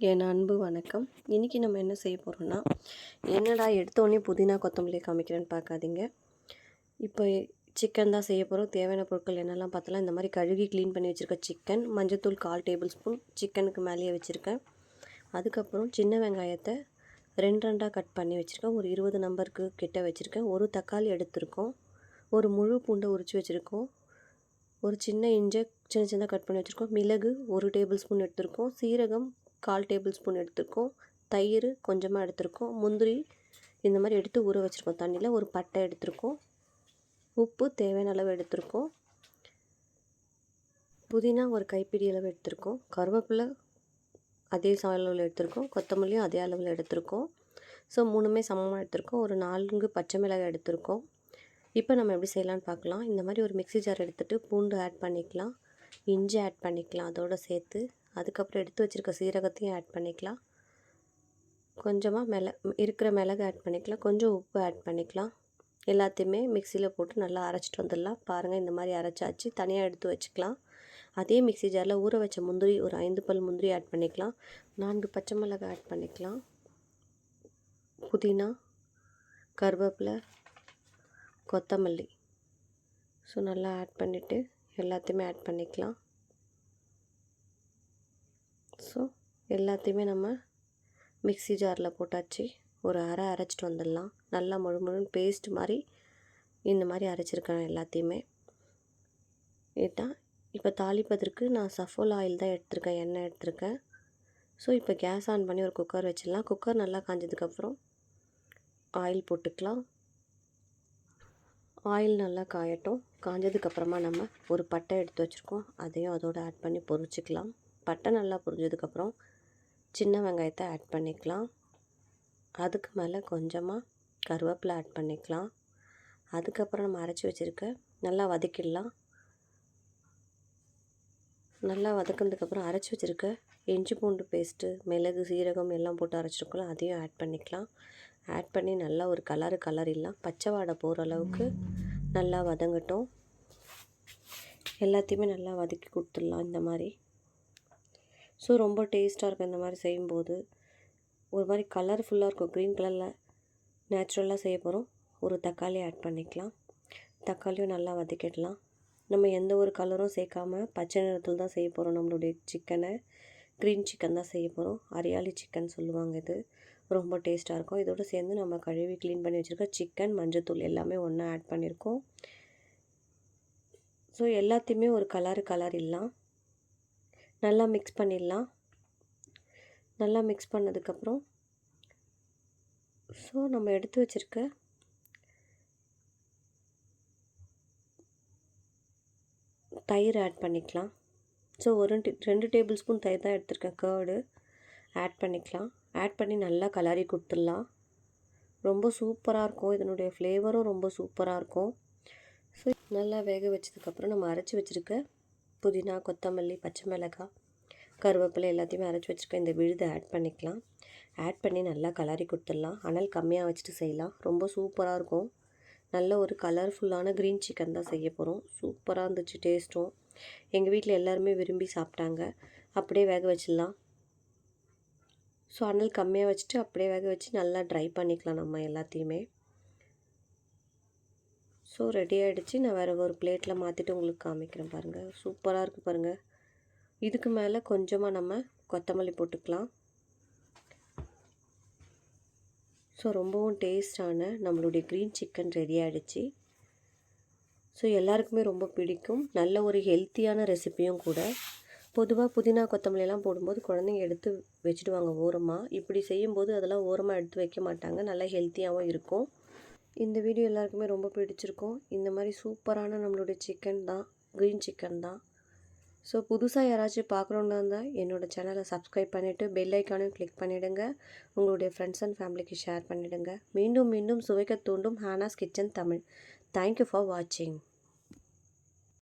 என் அன்பு வணக்கம். இன்றைக்கி நம்ம என்ன செய்ய போகிறோன்னா, என்னடா எடுத்தோடனே புதினா கொத்தமல்லி காமிக்கிறேன்னு பார்க்காதீங்க. இப்போ சிக்கன் தான் செய்ய போகிறோம். தேவையான பொருட்கள் என்னெல்லாம் பார்த்தலாம். இந்த மாதிரி கழுவி க்ளீன் பண்ணி வச்சுருக்க சிக்கன், மஞ்சத்தூள் 1/4 டேபிள் ஸ்பூன் சிக்கனுக்கு மேலேயே வச்சுருக்கேன். அதுக்கப்புறம் சின்ன வெங்காயத்தை 2 கட் பண்ணி வச்சுருக்கேன். ஒரு 20 நம்பருக்கு கிட்ட வச்சுருக்கேன். ஒரு தக்காளி எடுத்திருக்கோம். ஒரு முழு பூண்டை உரித்து வச்சுருக்கோம். ஒரு சின்ன இஞ்சி சின்ன சின்னதாக கட் பண்ணி வச்சுருக்கோம். மிளகு 1 டேபிள் ஸ்பூன் எடுத்திருக்கோம். சீரகம் 1/4 டேபிள் ஸ்பூன் எடுத்துருக்கோம். தயிர் கொஞ்சமாக எடுத்துருக்கோம். முந்திரி இந்த மாதிரி எடுத்து ஊற வச்சுருக்கோம் தண்ணியில். ஒரு பட்டை எடுத்துருக்கோம். உப்பு தேவையான அளவு எடுத்துருக்கோம். புதினா ஒரு கைப்பிடி அளவு எடுத்துருக்கோம். கருவேப்பிலை அதே அளவில் எடுத்துருக்கோம். கொத்தமல்லியும் அதே அளவில் எடுத்துருக்கோம். ஸோ 3மே சமமாக எடுத்துருக்கோம். ஒரு 4 பச்சை மிளகாய் எடுத்துருக்கோம். இப்போ நம்ம எப்படி செய்யலான்னு பார்க்கலாம். இந்த மாதிரி ஒரு மிக்ஸி ஜார் எடுத்துகிட்டு பூண்டு ஆட் பண்ணிக்கலாம், இஞ்சி ஆட் பண்ணிக்கலாம் அதோடு சேர்த்து. அதுக்கப்புறம் எடுத்து வச்சுருக்க சீரகத்தையும் ஆட் பண்ணிக்கலாம். கொஞ்சமாக இருக்கிற மிளகு ஆட் பண்ணிக்கலாம். கொஞ்சம் உப்பு ஆட் பண்ணிக்கலாம். எல்லாத்தையுமே மிக்சியில் போட்டு நல்லா அரைச்சிட்டு வந்துடலாம். பாருங்கள், இந்த மாதிரி அரைச்சாச்சு. தனியாக எடுத்து வச்சுக்கலாம். அதே மிக்ஸி ஜாரில் ஊற வச்ச முந்திரி ஒரு 5 பல் முந்திரி ஆட் பண்ணிக்கலாம். 4 பச்சை மிளகாய் ஆட் பண்ணிக்கலாம். புதினா, கருவேப்பிலை, கொத்தமல்லி ஸோ நல்லா ஆட் பண்ணிவிட்டு எல்லாத்தையுமே ஆட் பண்ணிக்கலாம். ஸோ எல்லாத்தையுமே நம்ம மிக்ஸி ஜாரில் போட்டாச்சு. ஒரு அரைச்சிட்டு வந்துடலாம். நல்லா முழுன்னு பேஸ்ட் மாதிரி இந்த மாதிரி அரைச்சிருக்கேன் எல்லாத்தையுமே. இதுதான். இப்போ தாளிப்பதற்கு நான் சஃபோல் ஆயில் தான் எடுத்திருக்கேன், எண்ணெய் எடுத்திருக்கேன். ஸோ இப்போ கேஸ் ஆன் பண்ணி ஒரு குக்கர் வச்சிடலாம். குக்கர் நல்லா காஞ்சதுக்கப்புறம் ஆயில் போட்டுக்கலாம். ஆயில் நல்லா காயட்டும். காஞ்சதுக்கப்புறமா நம்ம ஒரு பட்டை எடுத்து வச்சுருக்கோம், அதையும் அதோடு ஆட் பண்ணி பொரிச்சிக்கலாம். பட்டை நல்லா பொரிஞ்சதுக்கப்புறம் சின்ன வெங்காயத்தை ஆட் பண்ணிக்கலாம். அதுக்கு மேலே கொஞ்சமாக கருவேப்பிலை ஆட் பண்ணிக்கலாம். அதுக்கப்புறம் நம்ம அரைச்சி வச்சுருக்க நல்லா வதக்கிடலாம். நல்லா வதக்கினதுக்கப்புறம் அரைச்சி வச்சுருக்க இஞ்சி பூண்டு பேஸ்ட்டு, மிளகு, சீரகம் எல்லாம் போட்டு அரைச்சிருக்கோம், அதையும் ஆட் பண்ணிக்கலாம். ஆட் பண்ணி நல்லா ஒரு கலரிடலாம். பச்சை வாடை போகிற அளவுக்கு நல்லா வதங்கட்டும். எல்லாத்தையுமே நல்லா வதக்கி கொடுத்துடலாம் இந்த மாதிரி. ஸோ ரொம்ப டேஸ்ட்டாக இருக்கும் இந்த மாதிரி செய்யும்போது. ஒரு மாதிரி கலர்ஃபுல்லாக இருக்கும். க்ரீன் கலரில் நேச்சுரலாக செய்ய போகிறோம். ஒரு தக்காளி ஆட் பண்ணிக்கலாம். தக்காளியும் நல்லா வதக்கிடலாம். நம்ம எந்த ஒரு கலரும் சேர்க்காம பச்சை நிறத்தில் தான் செய்ய போகிறோம். நம்மளுடைய சிக்கனை க்ரீன் சிக்கன் தான் செய்ய போகிறோம். அரியாலி சிக்கன் சொல்லுவாங்க. இது ரொம்ப டேஸ்ட்டாக இருக்கும். இதோடு சேர்ந்து நம்ம கழுவி க்ளீன் பண்ணி வச்சுருக்க சிக்கன், மஞ்சத்தூள் எல்லாமே ஒன்றா ஆட் பண்ணியிருக்கோம். ஸோ எல்லாத்தையுமே ஒரு கலரிடலாம். நல்லா மிக்ஸ் பண்ணிடலாம். நல்லா மிக்ஸ் பண்ணதுக்கப்புறம் ஸோ நம்ம எடுத்து வச்சுருக்க தயிர் ஆட் பண்ணிக்கலாம். ஸோ 2 டேபிள் ஸ்பூன் தயிர் தான் எடுத்துருக்கேன். கர்டு ஆட் பண்ணிக்கலாம். ஆட் பண்ணி நல்லா கலரி கொடுத்துடலாம். ரொம்ப சூப்பராக இருக்கும். இதனுடைய ஃப்ளேவரும் ரொம்ப சூப்பராக இருக்கும். ஸோ நல்லா வேக வச்சதுக்கப்புறம் நம்ம அரைச்சி வச்சுருக்க புதினா, கொத்தமல்லி, பச்சை மிளகாய், கருவேப்பிலை எல்லாத்தையுமே அரைச்சி வச்சுருக்க இந்த விழுதை ஆட் பண்ணிக்கலாம். ஆட் பண்ணி நல்லா கலரி கொடுத்துடலாம். அனல் கம்மியாக வச்சுட்டு செய்யலாம். ரொம்ப சூப்பராக இருக்கும். நல்ல ஒரு கலர்ஃபுல்லான க்ரீன் சிக்கன் தான் செய்ய போகிறோம். சூப்பராக இருந்துச்சு டேஸ்ட்டும். எங்கள் வீட்டில் எல்லாருமே விரும்பி சாப்பிட்டாங்க. அப்படியே வேக வச்சிடலாம். ஸோ அனல் கம்மியாக வச்சுட்டு அப்படியே வேக வச்சு நல்லா ட்ரை பண்ணிக்கலாம் நம்ம எல்லாத்தையுமே. ஸோ ரெடி ஆகிடுச்சு. நான் வேறு ஒரு பிளேட்டில் மாற்றிட்டு உங்களுக்கு காமிக்கிறேன் பாருங்கள். சூப்பராக இருக்குது பாருங்கள். இதுக்கு மேலே கொஞ்சமாக நம்ம கொத்தமல்லி போட்டுக்கலாம். ஸோ ரொம்பவும் டேஸ்டான நம்மளுடைய க்ரீன் சிக்கன் ரெடி ஆகிடுச்சு. ஸோ எல்லாருக்குமே ரொம்ப பிடிக்கும். நல்ல ஒரு ஹெல்த்தியான ரெசிப்பியும் கூட. பொதுவாக புதினா, கொத்தமல்லியெல்லாம் போடும்போது குழந்தைங்க எடுத்து வச்சுடுவாங்க ஓரமாக. இப்படி செய்யும்போது அதெல்லாம் ஓரமாக எடுத்து வைக்க மாட்டாங்க. நல்லா ஹெல்த்தியாகவும் இருக்கும். இந்த வீடியோ எல்லாருக்குமே ரொம்ப பிடிச்சிருக்கும். இந்த மாதிரி சூப்பரான நம்மளுடைய சிக்கன் தான், க்ரீன் சிக்கன் தான். ஸோ புதுசாக யாராச்சும் பார்க்குறோன்னா இருந்தால் என்னோடய சேனலை சப்ஸ்கிரைப் பண்ணிவிட்டு பெல் ஐக்கானையும் கிளிக் பண்ணிவிடுங்க. உங்களுடைய ஃப்ரெண்ட்ஸ் அண்ட் ஃபேமிலிக்கு ஷேர் பண்ணிவிடுங்க. மீண்டும் மீண்டும் சுவைக்க தூண்டும் ஹானாஸ் கிச்சன் தமிழ். தேங்க்யூ ஃபார் வாட்சிங்.